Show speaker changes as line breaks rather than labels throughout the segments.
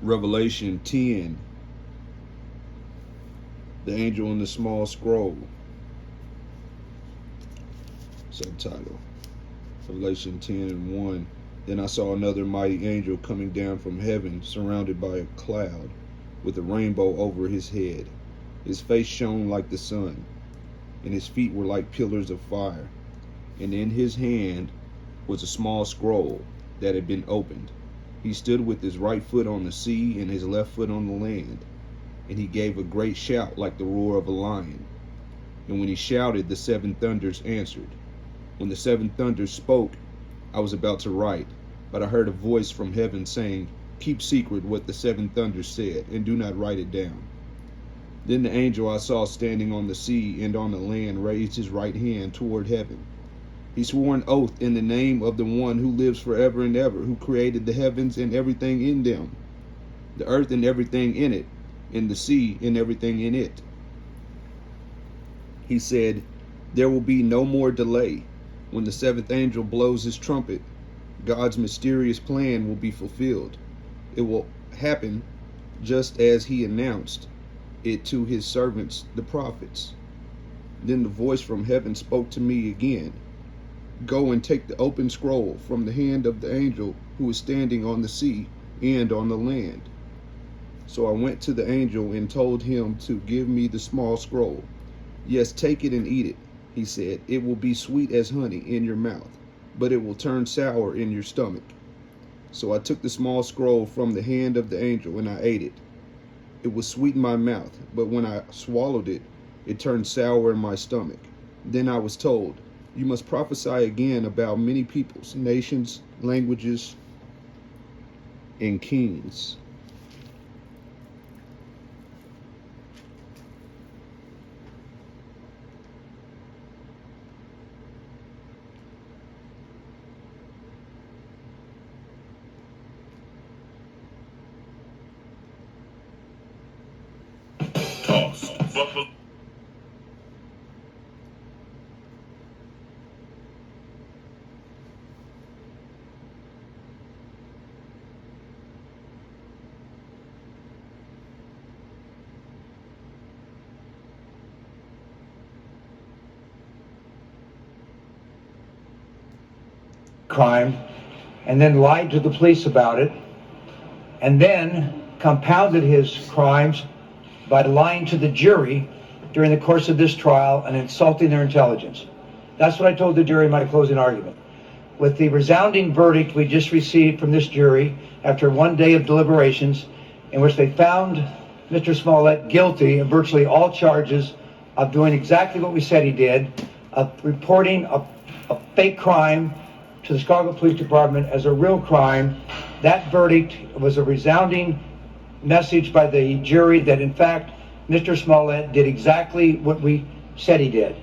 Revelation 10, the angel in the small scroll. Subtitle, Revelation 10 and 1. Then I saw another mighty angel coming down from heaven, surrounded by a cloud, with a rainbow over his head. His face shone like the sun, and his feet were like pillars of fire. And in his hand was a small scroll that had been opened. He stood with his right foot on the sea and his left foot on the land. And he gave a great shout like the roar of a lion. And when he shouted, the seven thunders answered. When the seven thunders spoke, I was about to write, but I heard a voice from heaven saying, "Keep secret what the seven thunders said, and do not write it down." Then the angel I saw standing on the sea and on the land raised his right hand toward heaven. He swore an oath in the name of the one who lives forever and ever, who created the heavens and everything in them, the earth and everything in it, and the sea and everything in it. He said, "There will be no more delay. When the seventh angel blows his trumpet, God's mysterious plan will be fulfilled. It will happen just as he announced it to his servants, the prophets." Then the voice from heaven spoke to me again. "Go and take the open scroll from the hand of the angel who is standing on the sea and on the land." So I went to the angel and told him to give me the small scroll. "Yes, take it and eat it," he said. "It will be sweet as honey in your mouth, but it will turn sour in your stomach." So I took the small scroll from the hand of the angel and I ate it. It was sweet in my mouth, but when I swallowed it, it turned sour in my stomach. Then I was told, "You must prophesy again about many peoples, nations, languages, and kings."
Crime, and then lied to the police about it, and then compounded his crimes by lying to the jury during the course of this trial and insulting their intelligence. That's what I told the jury in my closing argument. With the resounding verdict we just received from this jury after one day of deliberations, in which they found Mr. Smollett guilty of virtually all charges of doing exactly what we said he did, of reporting a fake crime to the Chicago Police Department as a real crime. That verdict was a resounding message by the jury that in fact Mr. Smollett did exactly what we said he did.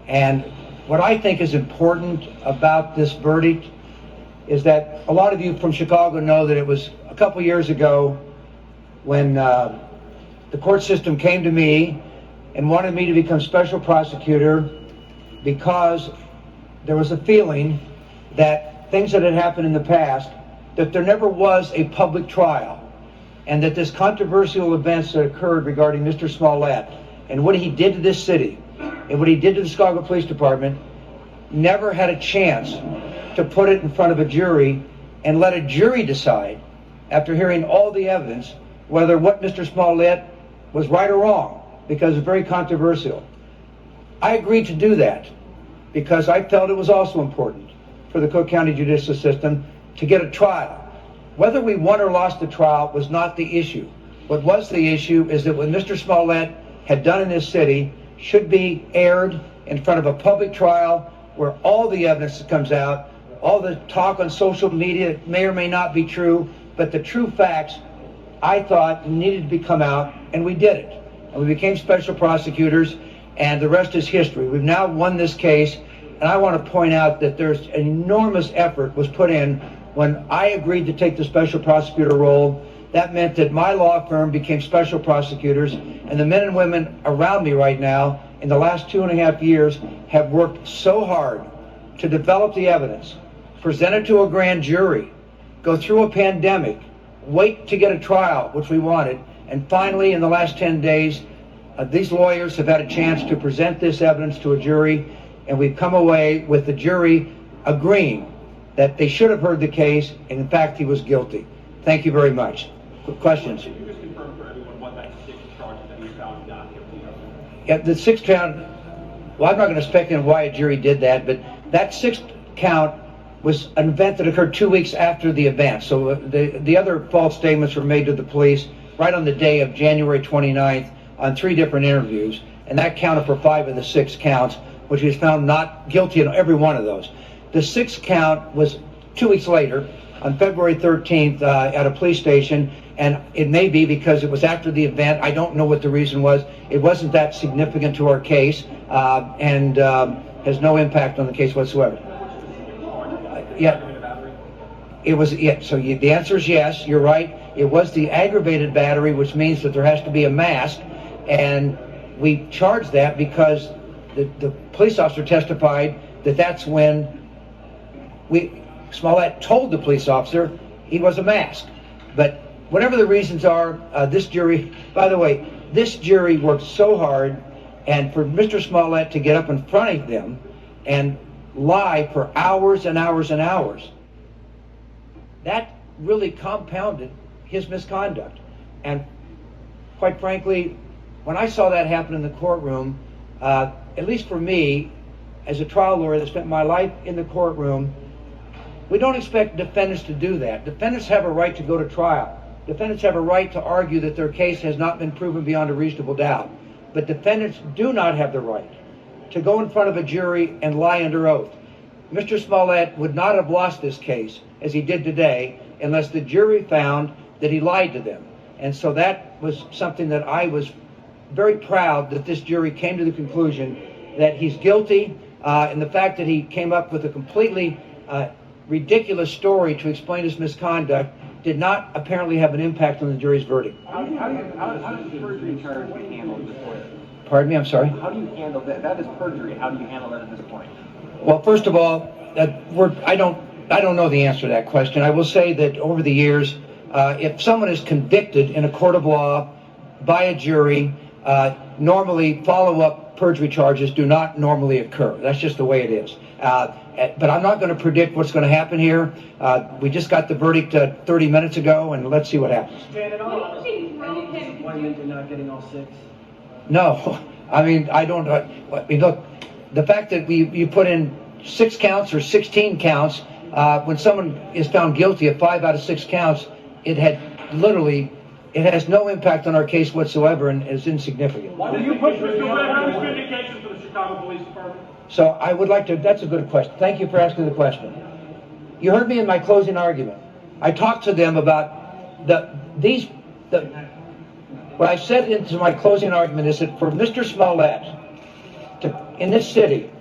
And what I think is important about this verdict is that a lot of you from Chicago know that it was a couple years ago when the court system came to me and wanted me to become special prosecutor because there was a feeling that things that had happened in the past, that there never was a public trial, and that this controversial events that occurred regarding Mr. Smollett and what he did to this city and what he did to the Chicago Police Department never had a chance to put it in front of a jury and let a jury decide, after hearing all the evidence, whether what Mr. Smollett was right or wrong, because it's very controversial. I agreed to do that because I felt it was also important for the Cook County judicial system to get a trial. Whether we won or lost the trial was not the issue. What was the issue is that what Mr. Smollett had done in this city should be aired in front of a public trial where all the evidence that comes out, all the talk on social media may or may not be true, but the true facts, I thought, needed to come out, and we did it. And we became special prosecutors, and the rest is history. We've now won this case, and I want to point out that there's an enormous effort was put in when I agreed to take the special prosecutor role. That meant that my law firm became special prosecutors, and the men and women around me right now in the last 2.5 years have worked so hard to develop the evidence, present it to a grand jury, go through a pandemic, wait to get a trial, which we wanted. And finally, in the last 10 days, these lawyers have had a chance to present this evidence to a jury, and we've come away with the jury agreeing that they should have heard the case, and in fact, he was guilty. Thank you very much. Questions?
Can you just confirm for everyone what that sixth charge that he found not guilty of?
Yeah, the sixth count, well, I'm not going to speculate on why a jury did that, but that sixth count was an event that occurred 2 weeks after the event. So the other false statements were made to the police right on the day of January 29th on 3 different interviews, and that counted for 5 of the 6 counts, which he was found not guilty in every one of those. The sixth count was 2 weeks later, on February 13th, at a police station, and it may be because it was after the event. I don't know what the reason was. It wasn't that significant to our case, and has no impact on the case whatsoever. Yeah, it was. Yeah. So the answer is yes. You're right. It was the aggravated battery, which means that there has to be a mask, and we charged that because the police officer testified that that's when Smollett told the police officer he was a mask. But whatever the reasons are, this jury, by the way, this jury worked so hard, and for Mr. Smollett to get up in front of them and lie for hours and hours and hours, that really compounded his misconduct. And quite frankly, when I saw that happen in the courtroom, at least for me, as a trial lawyer that spent my life in the courtroom, we don't expect defendants to do that. Defendants have a right to go to trial. Defendants have a right to argue that their case has not been proven beyond a reasonable doubt. But defendants do not have the right to go in front of a jury and lie under oath. Mr. Smollett would not have lost this case, as he did today, unless the jury found that he lied to them. And so that was something that I was very proud that this jury came to the conclusion that he's guilty, and the fact that he came up with a completely ridiculous story to explain his misconduct did not apparently have an impact on the jury's verdict.
How does perjury charge be handled at this point?
Pardon me, I'm sorry?
How do you handle that? That is perjury. How do you handle that at this point?
Well, first of all, I don't know the answer to that question. I will say that over the years, if someone is convicted in a court of law by a jury, normally follow-up perjury charges do not normally occur. That's just the way it is. But I'm not going to predict what's going to happen here. We just got the verdict 30 minutes ago, and let's see what happens.
Any disappointment in not getting all 6?
No, I mean, I don't. I mean, look, the fact that you put in 6 counts or 16 counts, when someone is found guilty of 5 out of 6 counts, it has no impact on our case whatsoever and is insignificant.
Why do you push for vindication for the Chicago Police Department?
So I would like to, that's a good question. Thank you for asking the question. You heard me in my closing argument. I talked to them about what I said into my closing argument is that for Mr. Smollett in this city,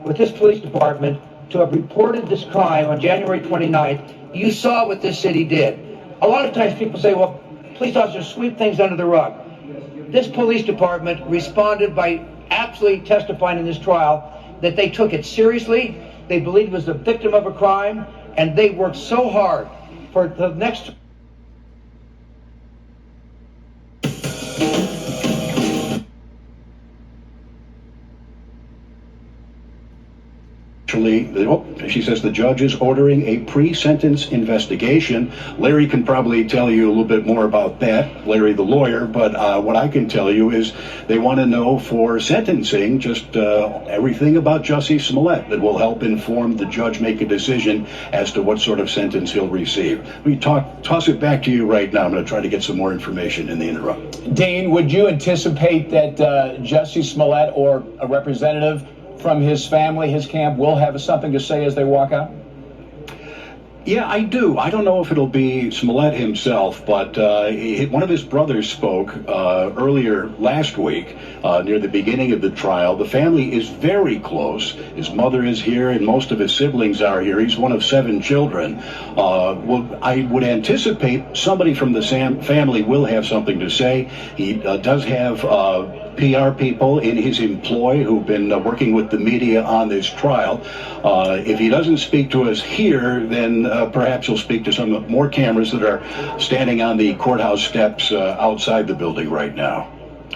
with this police department, to have reported this crime on January 29th, you saw what this city did. A lot of times people say, well, police officers sweep things under the rug. This police department responded by absolutely testifying in this trial that they took it seriously, they believed he was the victim of a crime, and they worked so hard for the next...
She says the judge is ordering a pre-sentence investigation. Larry can probably tell you a little bit more about that, Larry the lawyer, but what I can tell you is they want to know for sentencing just everything about Jussie Smollett that will help inform the judge make a decision as to what sort of sentence he'll receive. We toss it back to you right now. I'm going to try to get some more information in the interim.
Dean, would you anticipate that Jussie Smollett or a representative from his family, his camp, will have something to say as they walk out?
Yeah, I do. I don't know if it'll be Smollett himself, but one of his brothers spoke earlier last week near the beginning of the trial. The family is very close. His mother is here and most of his siblings are here. He's one of 7 children. Well, I would anticipate somebody from the family will have something to say. He does have PR people in his employ who've been working with the media on this trial. If he doesn't speak to us here, then perhaps he'll speak to some more cameras that are standing on the courthouse steps outside the building right now.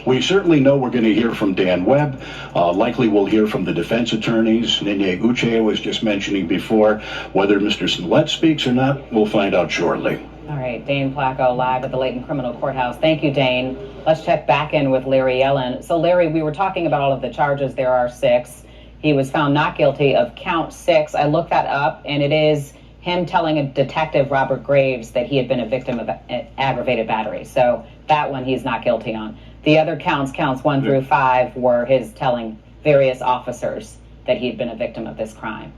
We certainly know we're going to hear from Dan Webb. Likely we'll hear from the defense attorneys. Nene Uche was just mentioning before. Whether Mr. Smollett speaks or not, we'll find out shortly.
All right, Dane Placco live at the Layton Criminal Courthouse. Thank you, Dane. Let's check back in with Larry Yellen. So, Larry, we were talking about all of the charges. There are 6. He was found not guilty of count 6. I looked that up, and it is him telling a detective, Robert Graves, that he had been a victim of aggravated battery. So that one he's not guilty on. The other counts 1 through 5, were his telling various officers that he had been a victim of this crime.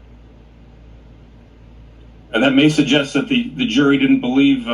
And that may suggest that the jury didn't believe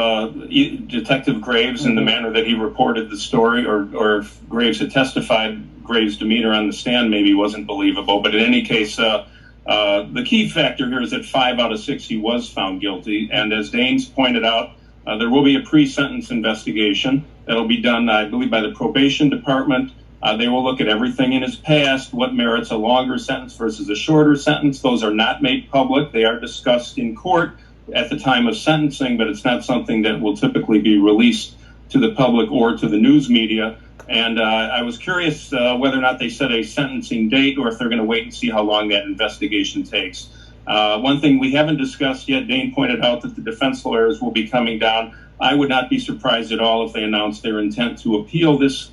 Detective Graves in the manner that he reported the story, or if Graves had testified, Graves' demeanor on the stand maybe wasn't believable. But in any case, the key factor here is that 5 out of 6 he was found guilty. And as Danes pointed out, there will be a pre-sentence investigation that'll be done, I believe, by the probation department. They will look at everything in his past, what merits a longer sentence versus a shorter sentence. Those are not made public. They are discussed in court at the time of sentencing, but it's not something that will typically be released to the public or to the news media. And I was curious whether or not they set a sentencing date or if they're going to wait and see how long that investigation takes. One thing we haven't discussed yet, Dane pointed out that the defense lawyers will be coming down. I would not be surprised at all if they announced their intent to appeal this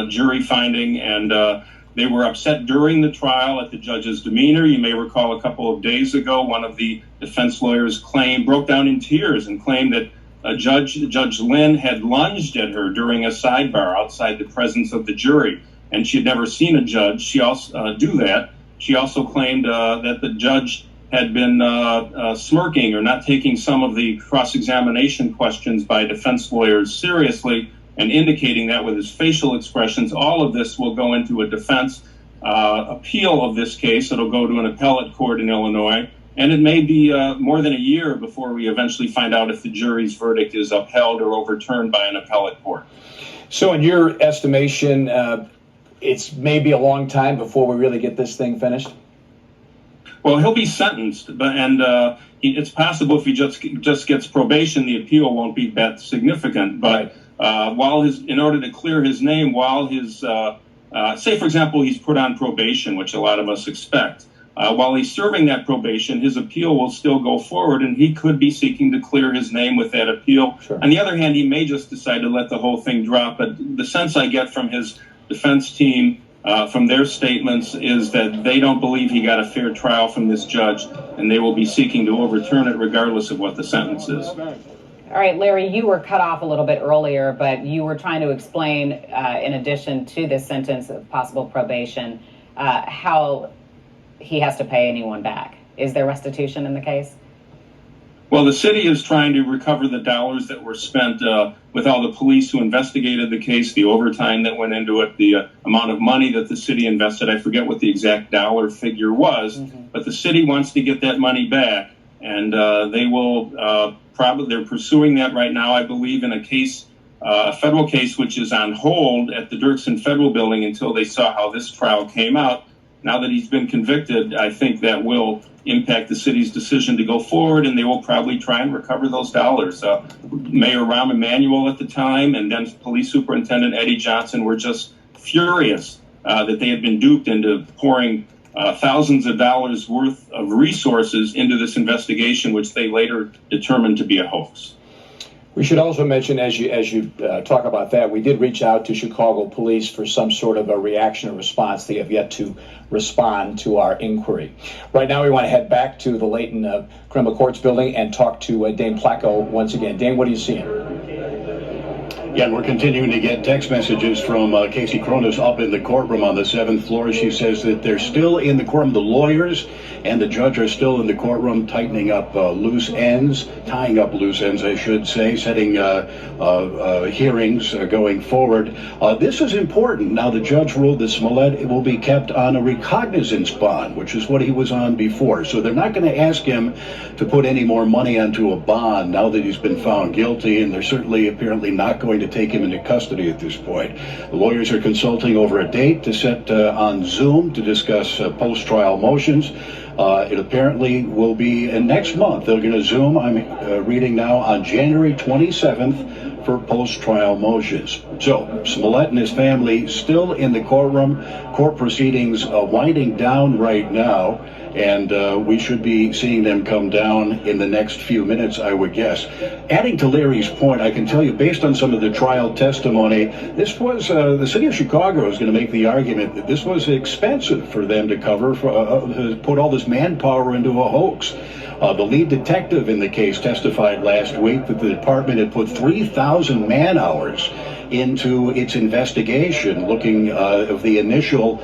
jury finding, and they were upset during the trial at the judge's demeanor. You may recall a couple of days ago, one of the defense lawyers broke down in tears and claimed that Judge Lynn had lunged at her during a sidebar outside the presence of the jury, and she had never seen a judge do that. She also claimed that the judge had been smirking or not taking some of the cross-examination questions by defense lawyers seriously, and indicating that with his facial expressions. All of this will go into a defense appeal of this case. It'll go to an appellate court in Illinois, and it may be more than a year before we eventually find out if the jury's verdict is upheld or overturned by an appellate court.
So in your estimation, it's maybe a long time before we really get this thing finished?
Well, he'll be sentenced, and it's possible if he just gets probation, the appeal won't be that significant. But in order to clear his name, say for example he's put on probation, which a lot of us expect, while he's serving that probation, his appeal will still go forward, and he could be seeking to clear his name with that appeal. Sure. On the other hand, he may just decide to let the whole thing drop. But the sense I get from his defense team, from their statements, is that they don't believe he got a fair trial from this judge, and they will be seeking to overturn it regardless of what the sentence is.
All right, Larry, you were cut off a little bit earlier, but you were trying to explain, in addition to this sentence of possible probation, how he has to pay anyone back. Is there restitution in the case?
Well, the city is trying to recover the dollars that were spent with all the police who investigated the case, the overtime that went into it, the amount of money that the city invested. I forget what the exact dollar figure was, but the city wants to get that money back, and they will they're pursuing that right now, I believe, in a case, a federal case, which is on hold at the Dirksen Federal Building until they saw how this trial came out. Now that he's been convicted, I think that will impact the city's decision to go forward, and they will probably try and recover those dollars. Mayor Rahm Emanuel at the time and then Police Superintendent Eddie Johnson were just furious that they had been duped into pouring thousands of dollars worth of resources into this investigation, which they later determined to be a hoax.
We should also mention, as you talk about that, we did reach out to Chicago police for some sort of a reaction or response. They have yet to respond to our inquiry. Right now, we want to head back to the Layton Criminal Courts building and talk to Dane Placco once again. Dane, what are you seeing?
Yeah, and we're continuing to get text messages from Casey Cronus up in the courtroom on the 7th floor. She says that they're still in the courtroom. The lawyers and the judge are still in the courtroom tying up loose ends, I should say, setting hearings going forward. This is important. Now, the judge ruled that Smollett will be kept on a recognizance bond, which is what he was on before. So they're not going to ask him to put any more money onto a bond now that he's been found guilty, and they're certainly apparently not going to take him into custody at this point. The lawyers are consulting over a date to set on Zoom to discuss post-trial motions. It apparently will be next month. They're going to Zoom, I'm reading now, on January 27th for post-trial motions. So, Smollett and his family still in the courtroom. Court proceedings winding down right now, and we should be seeing them come down in the next few minutes, I would guess. Adding to Larry's point, I can tell you, based on some of the trial testimony, this was, the city of Chicago is going to make the argument that this was expensive for them to cover, put all this manpower into a hoax. The lead detective in the case testified last week that the department had put 3,000 man-hours into its investigation, looking of the initial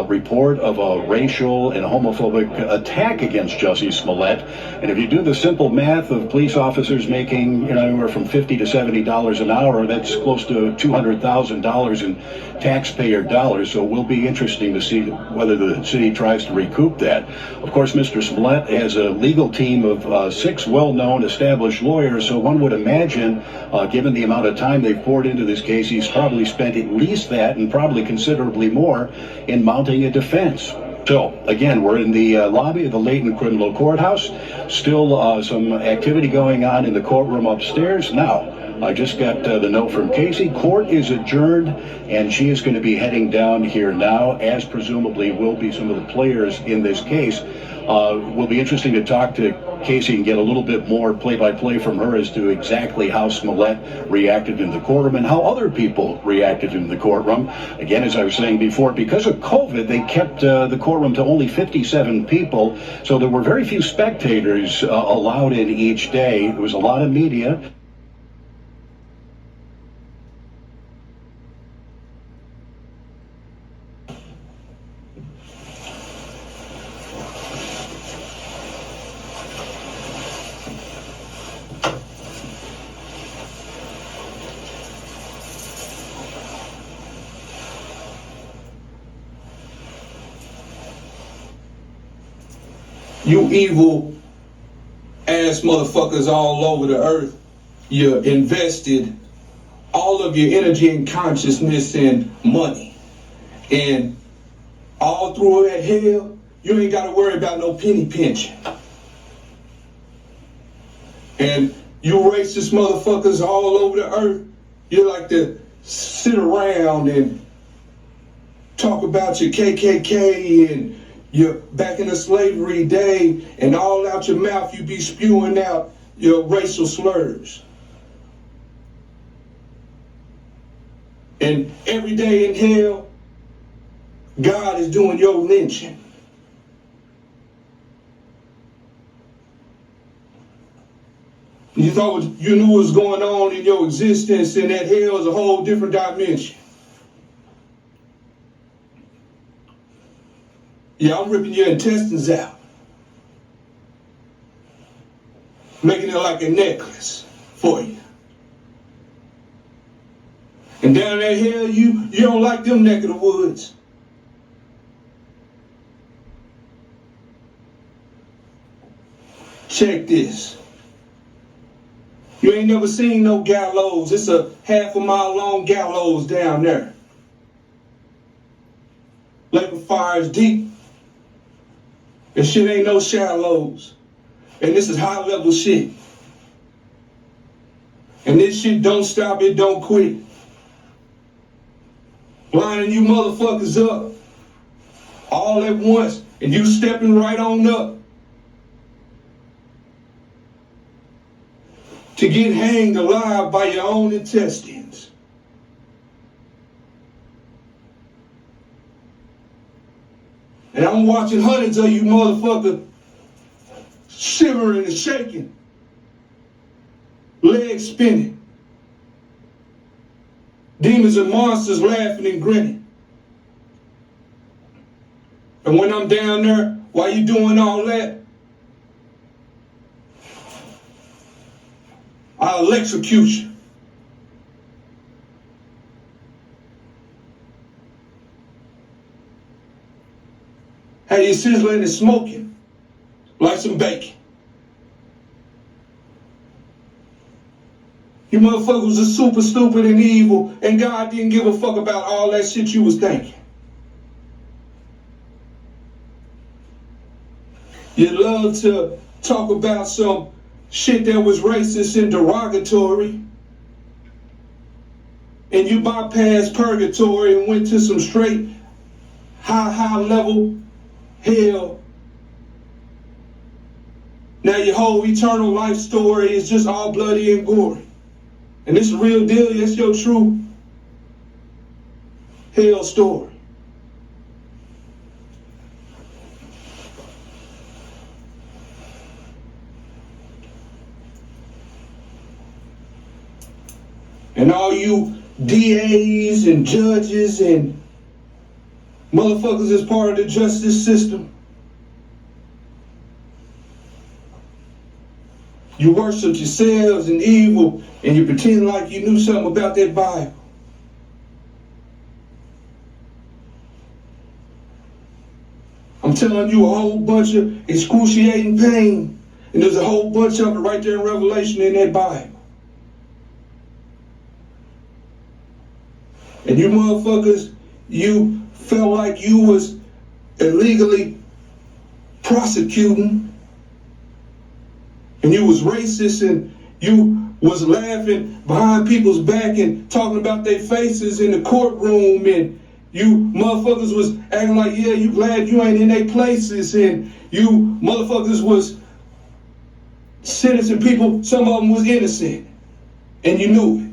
report of a racial and homophobic attack against Jussie Smollett. And if you do the simple math of police officers making anywhere from $50 to $70 an hour, that's close to $200,000 in taxpayer dollars. So it will be interesting to see whether the city tries to recoup that. Of course, Mr. Smollett has a legal team of 6 well-known established lawyers, so one would imagine, given the amount of time they've poured into this case, he's probably spent at least that and probably considerably more in mounting a defense. So, again, we're in the lobby of the Layton Criminal Courthouse. Still some activity going on in the courtroom upstairs. Now, I just got the note from Casey. Court is adjourned, and she is going to be heading down here now, as presumably will be some of the players in this case. Will be interesting to talk to Casey and get a little bit more play-by-play from her as to exactly how Smollett reacted in the courtroom and how other people reacted in the courtroom. Again, as I was saying before, because of COVID, they kept the courtroom to only 57 people, so there were very few spectators allowed in each day. There was a lot of media.
You evil ass motherfuckers all over the earth, you invested all of your energy and consciousness and money. And all through that hell, you ain't got to worry about no penny pinching. And you racist motherfuckers all over the earth, you like to sit around and talk about your KKK and you're back in the slavery day, and all out your mouth you be spewing out your racial slurs. And every day in hell, God is doing your lynching. You thought you knew what was going on in your existence, and that hell is a whole different dimension. Yeah, I'm ripping your intestines out. Making it like a necklace for you. And down that hill, you don't like them neck of the woods. Check this. You ain't never seen no gallows. It's a half-a-mile long gallows down there. Lake of Fire is deep. And shit ain't no shallows. And this is high level shit. And this shit don't stop, it don't quit. Lining you motherfuckers up all at once, and you stepping right on up to get hanged alive by your own intestines. And I'm watching hundreds of you motherfuckers shivering and shaking, legs spinning, demons and monsters laughing and grinning. And when I'm down there, while you doing all that, I'll electrocute you. Have you sizzling and smoking like some bacon. You motherfuckers are super stupid and evil, and God didn't give a fuck about all that shit you was thinking. You love to talk about some shit that was racist and derogatory, and you bypassed purgatory and went to some straight high level hell. Now your whole eternal life story is just all bloody and gory. And this is the real deal. That's your true hell story. And all you DAs and judges and motherfuckers is part of the justice system. You worship yourselves and evil, and you pretend like you knew something about that Bible. I'm telling you a whole bunch of excruciating pain, and there's a whole bunch of it right there in Revelation in that Bible. And you motherfuckers, you felt like you was illegally prosecuting, and you was racist, and you was laughing behind people's back and talking about their faces in the courtroom, and you motherfuckers was acting like, yeah, you glad you ain't in their places, and you motherfuckers was sentencing people, some of them was innocent, and you knew it.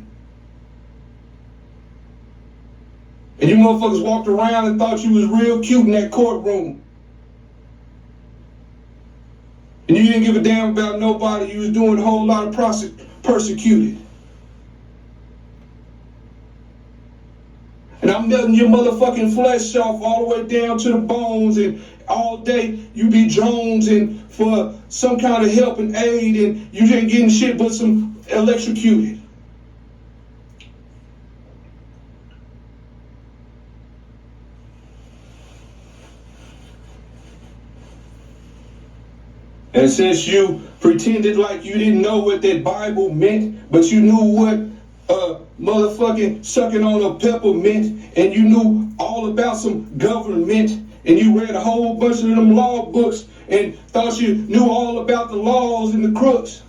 And you motherfuckers walked around and thought you was real cute in that courtroom. And you didn't give a damn about nobody. You was doing a whole lot of persecuted. And I'm melting your motherfucking flesh off all the way down to the bones, and all day you be jonesing for some kind of help and aid, and you ain't getting shit but some electrocuted. And since you pretended like you didn't know what that Bible meant, but you knew what motherfucking sucking on a pepper meant, and you knew all about some government, and you read a whole bunch of them law books and thought you knew all about the laws and the crooks.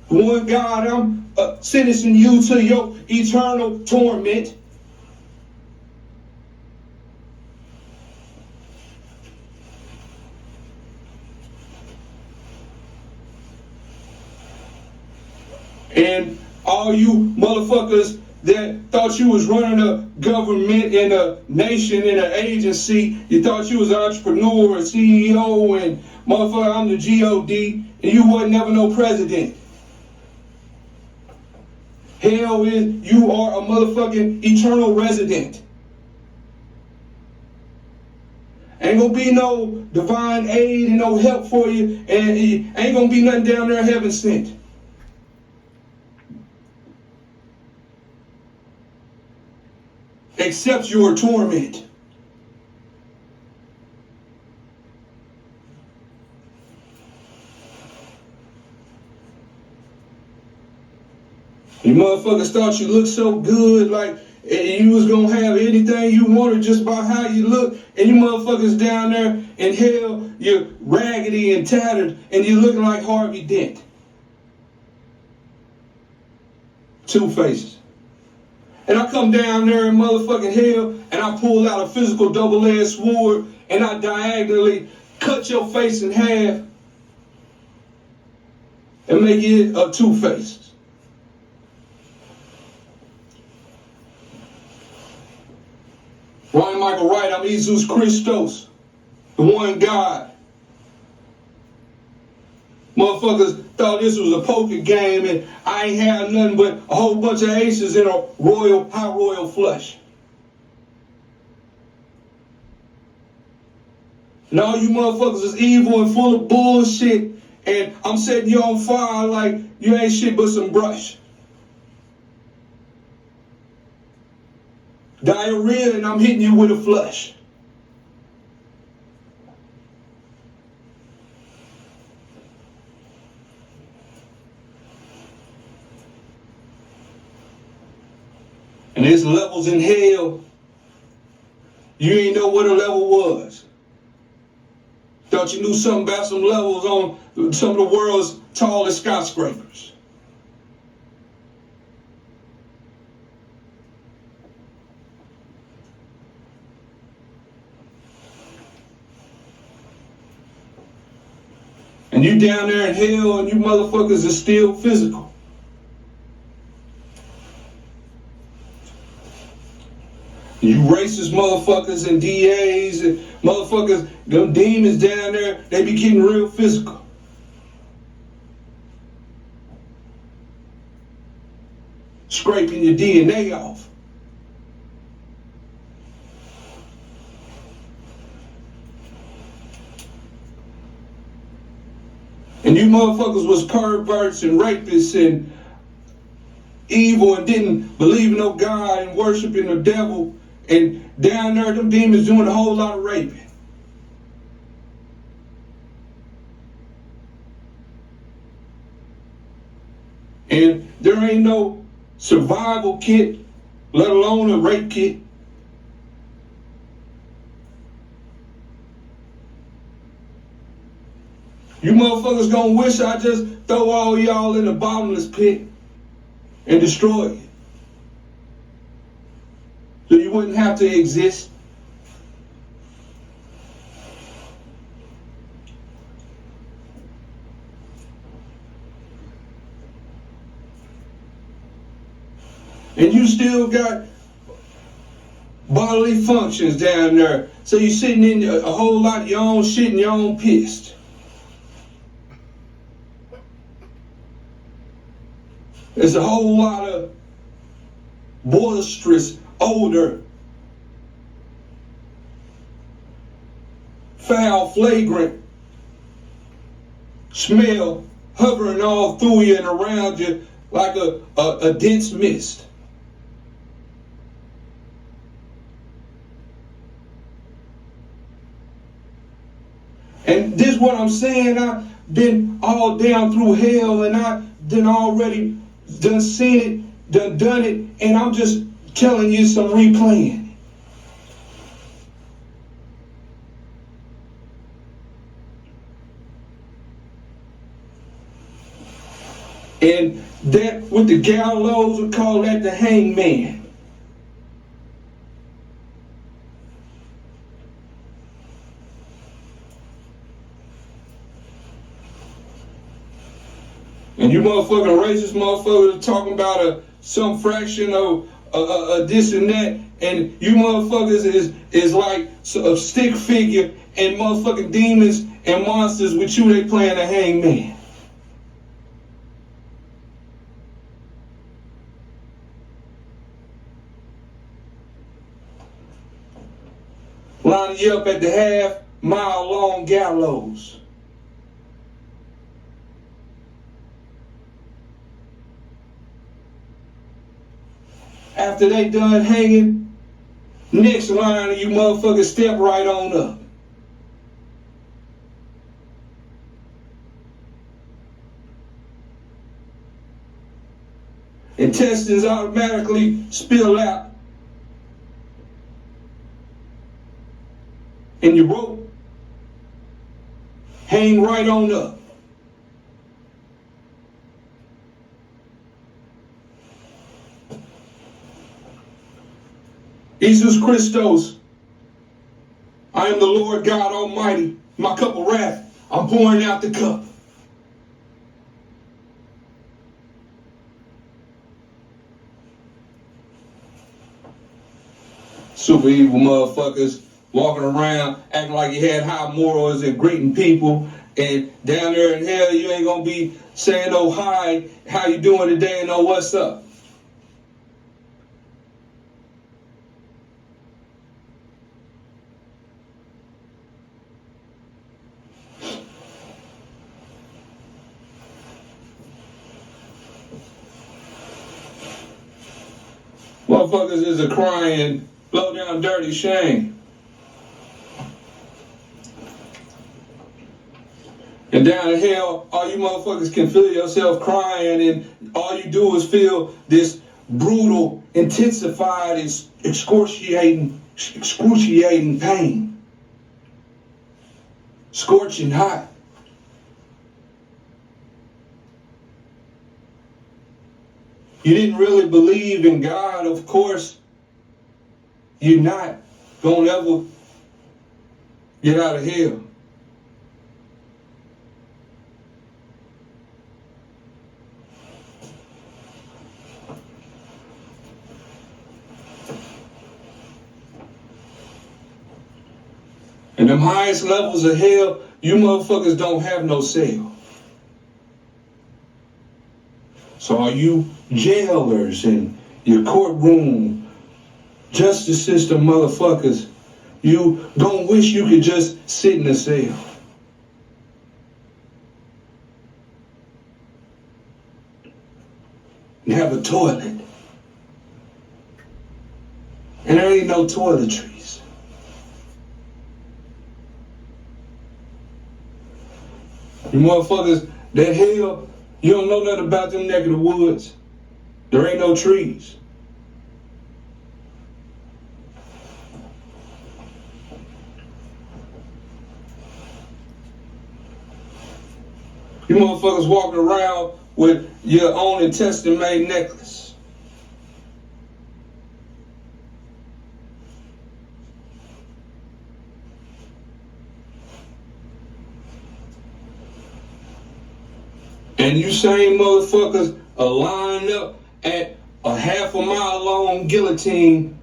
One God, I'm sentencing you to your eternal torment. And all you motherfuckers that thought you was running a government and a nation and an agency, you thought you was an entrepreneur, a CEO, and motherfucker, I'm the G.O.D., and you wasn't never no president. Hell is, you are a motherfucking eternal resident. Ain't gonna be no divine aid and no help for you, and ain't gonna be nothing down there heaven sent. Except your torment. You motherfuckers thought you looked so good, like you was gonna have anything you wanted just by how you look, and you motherfuckers down there in hell, you're raggedy and tattered, and you're looking like Harvey Dent. Two faces. And I come down there in motherfucking hell, and I pull out a physical double-edged sword, and I diagonally cut your face in half and make it a two faces. Ryan Michael Wright, I'm Jesus Christos, the one God. Motherfuckers thought this was a poker game, and I ain't had nothing but a whole bunch of aces in a high royal flush. And all you motherfuckers is evil and full of bullshit. And I'm setting you on fire like you ain't shit but some brush. Diarrhea and I'm hitting you with a flush. And there's levels in hell. You ain't know what a level was. Thought you knew something about some levels on some of the world's tallest skyscrapers. And you down there in hell and you motherfuckers are still physical. You racist motherfuckers and DAs and motherfuckers, them demons down there, they be getting real physical. Scraping your DNA off. And you motherfuckers was perverts and rapists and evil and didn't believe in no God and worshiping the devil. And down there, them demons doing a whole lot of raping. And there ain't no survival kit, let alone a rape kit. You motherfuckers gonna wish I just throw all y'all in the bottomless pit and destroy it. So you wouldn't have to exist. And you still got bodily functions down there. So you're sitting in a whole lot of your own shit and your own piss. There's a whole lot of boisterous odor, foul, flagrant smell hovering all through you and around you like a dense mist. And this is what I'm saying. I've been all down through hell and I done seen it, done it, and I'm just telling you some replaying. And that with the gallows, we call that the hangman. And you motherfucking racist motherfuckers are talking about some fraction of this and that, and you motherfuckers is like a stick figure, and motherfucking demons and monsters with you, they playing a hangman. Lining you up at the half-mile long gallows. After they done hanging, next line of you motherfuckers step right on up. Intestines automatically spill out. And your rope hang right on up. Jesus Christos, I am the Lord God Almighty. My cup of wrath, I'm pouring out the cup. Super evil motherfuckers walking around acting like you had high morals and greeting people, and down there in hell you ain't gonna be saying no hi, how you doing today, and no what's up. motherfuckers is a crying, low down, dirty shame. And down in hell, all you motherfuckers can feel yourself crying, and all you do is feel this brutal, intensified, excruciating pain. Scorching hot. You didn't really believe in God, of course, you're not gonna ever get out of hell. And them highest levels of hell, you motherfuckers don't have no cell. So all you jailers and your courtroom justice system motherfuckers, you don't wish you could just sit in a cell. And have a toilet. And there ain't no toiletries. You motherfuckers, that hell, you don't know nothing about them neck of the woods. There ain't no trees. You motherfuckers walking around with your own intestine-made necklace. And you same motherfuckers are lined up at a half a mile long guillotine,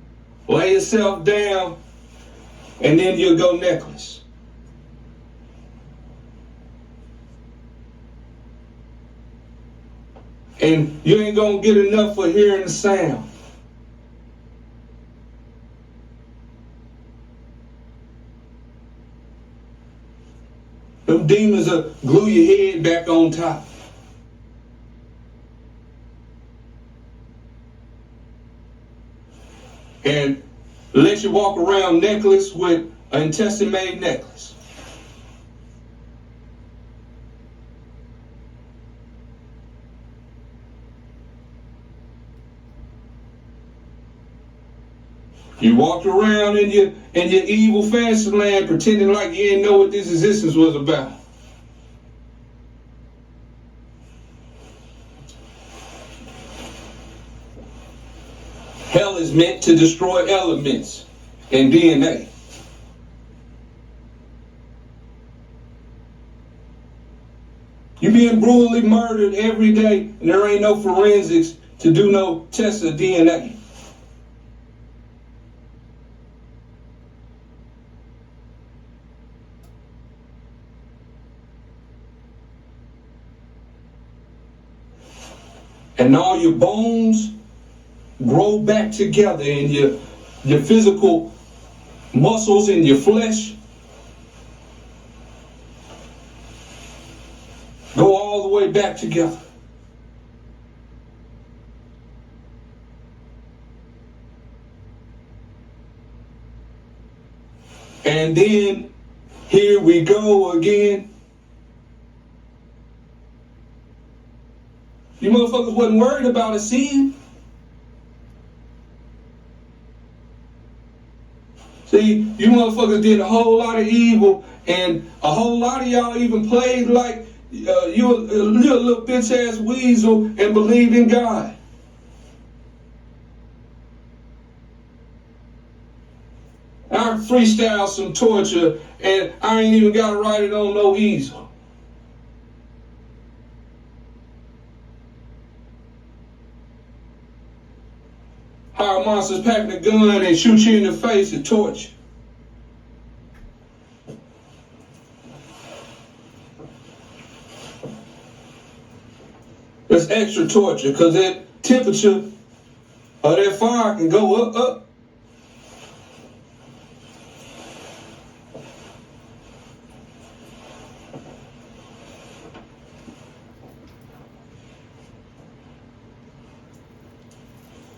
lay yourself down, and then you'll go necklace. And you ain't gonna get enough for hearing the sound. Them demons will glue your head back on top. And let you walk around necklace with an intestine-made necklace. You walked around in your evil fantasy land pretending like you didn't know what this existence was about. Hell is meant to destroy elements and DNA. You being brutally murdered every day, and there ain't no forensics to do no tests of DNA. And all your bones grow back together, and your physical muscles and your flesh go all the way back together. And then here we go again. You motherfuckers wasn't worried about a sin. See, you motherfuckers did a whole lot of evil, and a whole lot of y'all even played like you're a little bitch ass weasel and believed in God. I freestyle some torture, and I ain't even got to write it on no easel. Hire monsters packing a gun and shoot you in the face and torture. It's extra torture because that temperature of that fire can go up.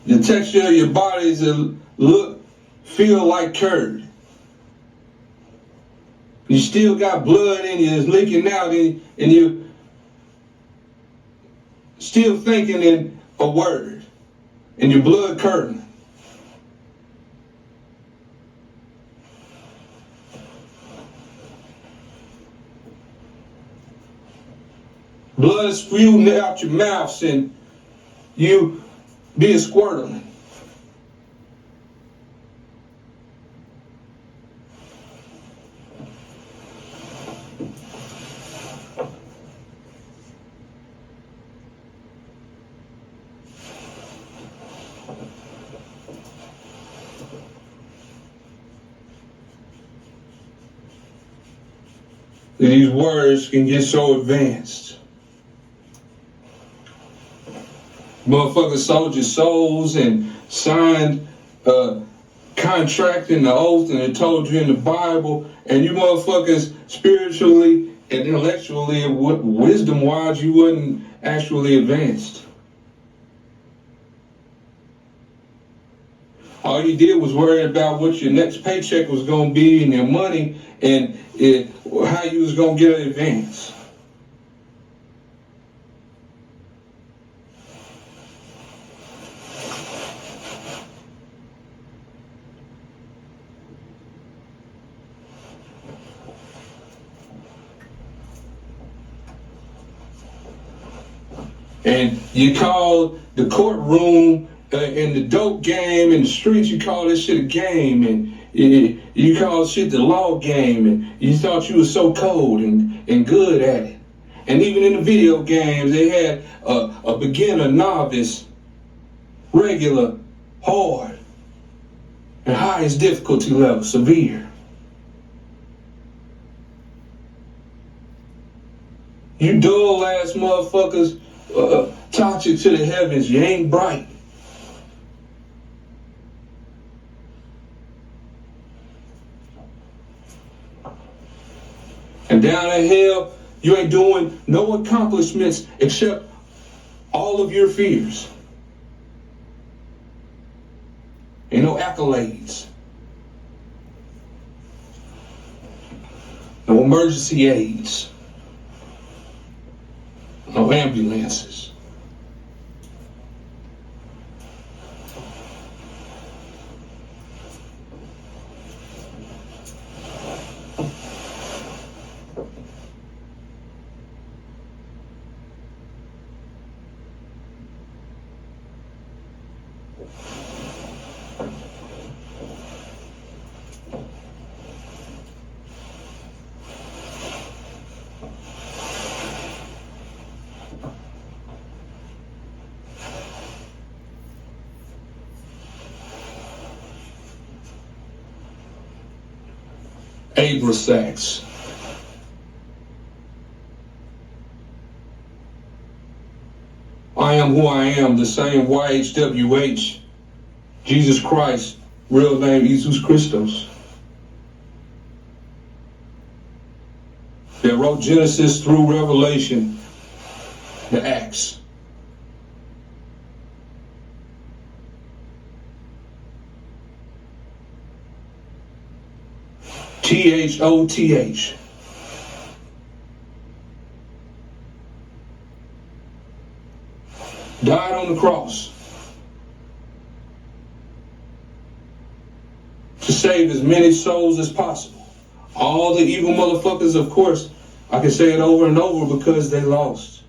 The texture of your body is feel like curd. You still got blood in you, it's leaking out, and you still thinking in a word, and your blood curdling. Blood spewing out your mouths, and you being squirtling. These words can get so advanced. Motherfuckers sold your souls and signed a contract and the oath, and it told you in the Bible, and you motherfuckers spiritually and intellectually and wisdom-wise, you wasn't actually advanced. All you did was worry about what your next paycheck was going to be and your money and how you was going to get an advance. And you call the courtroom and the dope game in the streets, you call this shit a game, and you call shit the law game, and you thought you was so cold and good at it. And even in the video games, they had a beginner, novice, regular, hard, and highest difficulty level, severe. You dull ass motherfuckers, toxic to the heavens, you ain't bright. And down in hell, you ain't doing no accomplishments except all of your fears. Ain't no accolades. No emergency aids. No ambulances. Abra Sachs. I am who I am, the same YHWH, Jesus Christ, real name Jesus Christos. That wrote Genesis through Revelation, the Acts. THOTH. Died on the cross to save as many souls as possible. All the evil motherfuckers, of course, I can say it over and over because they lost.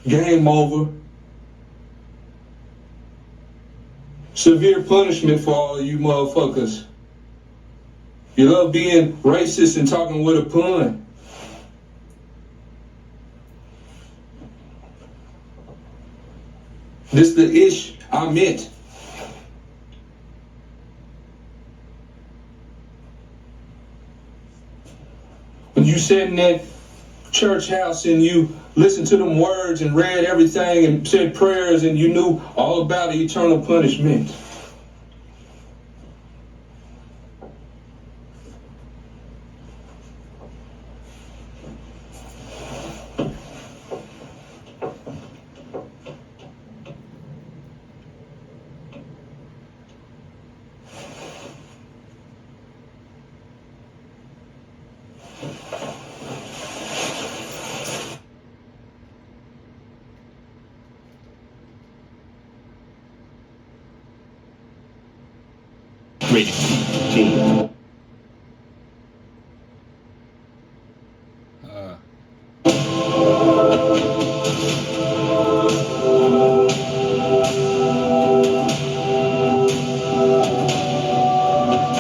Game over. Severe punishment for all of you motherfuckers. You love being racist and talking with a pun. This the ish I meant. When you sat in that church house and you listened to them words and read everything and said prayers and you knew all about the eternal punishment.
team.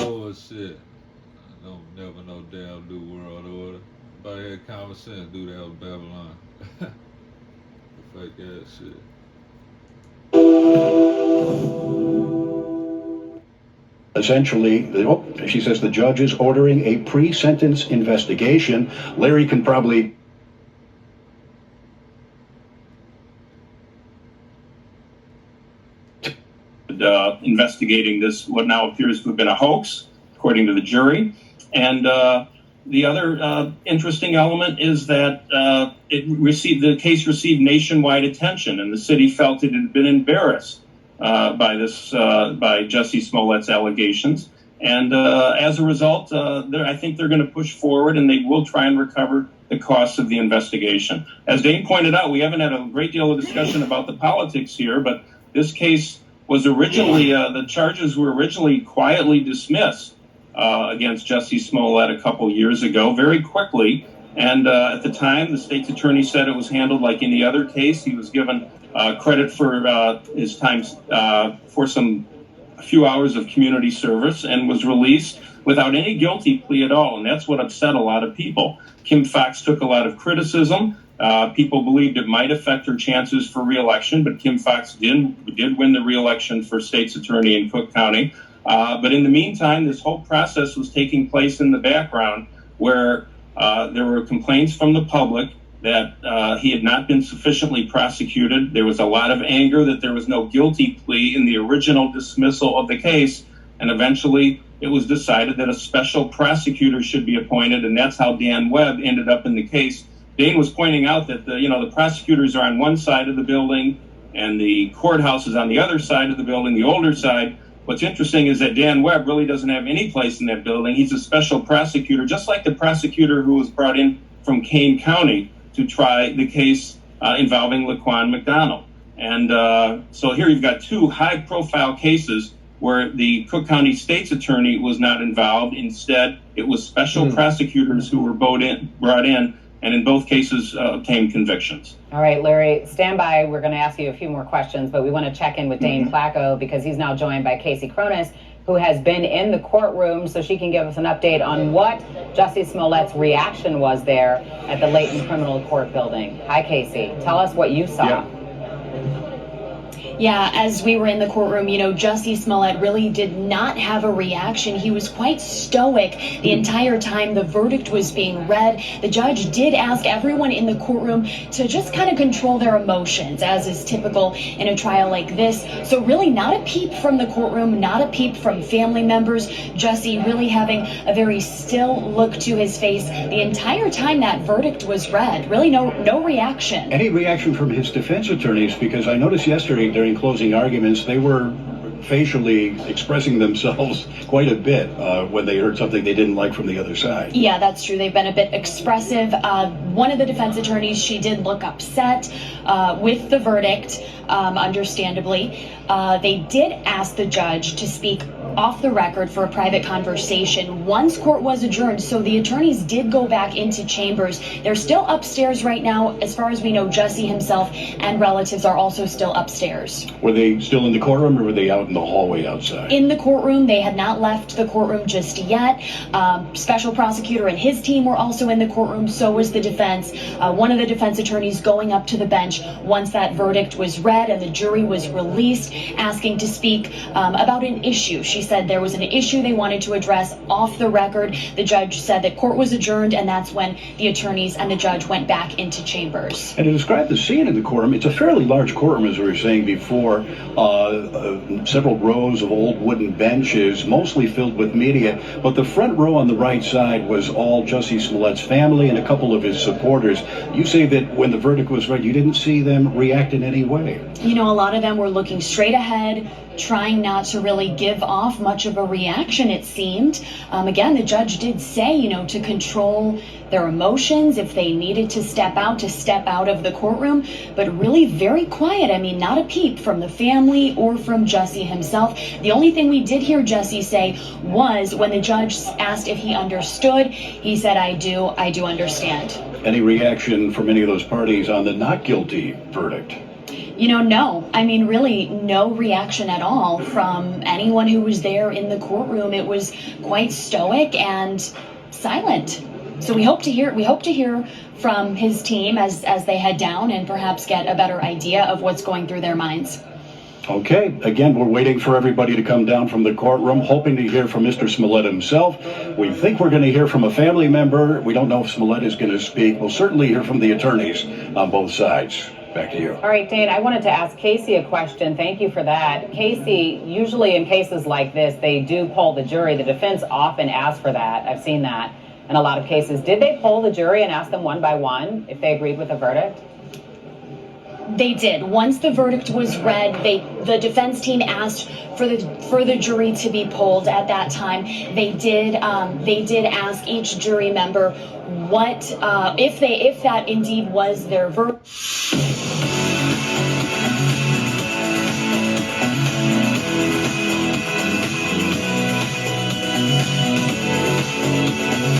Bullshit. I don't never know damn new world order. If I had common sense, do that with Babylon. Fake ass shit.
Essentially, she says the judge is ordering a pre-sentence investigation. Larry can probably
investigating this, what now appears to have been a hoax, according to the jury. And the other interesting element is that the case received nationwide attention, and the city felt it had been embarrassed by Jussie Smollett's allegations. And as a result, I think they're going to push forward, and they will try and recover the costs of the investigation. As Dane pointed out, we haven't had a great deal of discussion about the politics here, but this case was originally, the charges were originally quietly dismissed against Jussie Smollett a couple years ago, very quickly. And at the time, the state's attorney said it was handled like any other case. He was given credit for his time for a few hours of community service and was released without any guilty plea at all. And that's what upset a lot of people. Kim Foxx took a lot of criticism. People believed it might affect her chances for re-election, but Kim Foxx did win the re-election for state's attorney in Cook County. But in the meantime, this whole process was taking place in the background, where there were complaints from the public that he had not been sufficiently prosecuted. There was a lot of anger that there was no guilty plea in the original dismissal of the case, and eventually it was decided that a special prosecutor should be appointed, and that's how Dan Webb ended up in the case. Dane was pointing out that the prosecutors are on one side of the building and the courthouse is on the other side of the building, the older side. What's interesting is that Dan Webb really doesn't have any place in that building. He's a special prosecutor, just like the prosecutor who was brought in from Kane County to try the case involving Laquan McDonald. And so here you've got two high-profile cases where the Cook County State's attorney was not involved. Instead, it was special prosecutors who were brought in, and in both cases obtained convictions.
All right, Larry, stand by. We're going to ask you a few more questions, but we want to check in with Dane Placco because he's now joined by Casey Cronus, who has been in the courtroom, so she can give us an update on what Jussie Smollett's reaction was there at the Layton Criminal Court building. Hi, Casey. Tell us what you saw.
Yeah, as we were in the courtroom, Jussie Smollett really did not have a reaction. He was quite stoic the entire time the verdict was being read. The judge did ask everyone in the courtroom to just kind of control their emotions, as is typical in a trial like this. So really not a peep from the courtroom, not a peep from family members. Jussie really having a very still look to his face the entire time that verdict was read. Really no reaction.
Any reaction from his defense attorneys? Because I noticed yesterday during closing arguments, they were facially expressing themselves quite a bit when they heard something they didn't like from the other side.
Yeah, that's true. They've been a bit expressive. One of the defense attorneys, she did look upset with the verdict, understandably. They did ask the judge to speak off the record for a private conversation once court was adjourned, so the attorneys did go back into chambers. They're still upstairs right now. As far as we know, Jussie himself and relatives are also still upstairs.
Were they still in the courtroom, or were they out in the hallway outside?
In the courtroom. They had not left the courtroom just yet. Special prosecutor and his team were also in the courtroom. So was the defense. One of the defense attorneys going up to the bench once that verdict was read and the jury was released, asking to speak about an issue. She said there was an issue they wanted to address off the record. The judge said that court was adjourned, and that's when the attorneys and the judge went back into chambers.
And to describe the scene in the courtroom, it's a fairly large courtroom, as we were saying before. Several rows of old wooden benches, mostly filled with media. But the front row on the right side was all Jussie Smollett's family and a couple of his supporters. You say that when the verdict was read, you didn't see them react in any way.
A lot of them were looking straight ahead, trying not to really give off much of a reaction, it seemed. Again, the judge did say, you know, to control their emotions, if they needed to step out of the courtroom, but really very quiet. I mean, not a peep from the family or from Jussie himself. The only thing we did hear Jussie say was when the judge asked if he understood, he said, I do understand.
Any reaction from any of those parties on the not guilty verdict?
You know, no. I mean, really, no reaction at all from anyone who was there in the courtroom. It was quite stoic and silent. So we hope to hear from his team as they head down and perhaps get a better idea of what's going through their minds.
Okay, again, we're waiting for everybody to come down from the courtroom, hoping to hear from Mr. Smollett himself. We think we're going to hear from a family member. We don't know if Smollett is going to speak. We'll certainly hear from the attorneys on both sides. Back to you.
All right, Dane, I wanted to ask Casey a question. Thank you for that. Casey, usually in cases like this, they do poll the jury. The defense often asks for that. I've seen that in a lot of cases. Did they poll the jury and ask them one by one if they agreed with the verdict?
They did. Once the verdict was read, the defense team asked for the jury to be polled. At that time, they did ask each jury member what if that indeed was their verdict.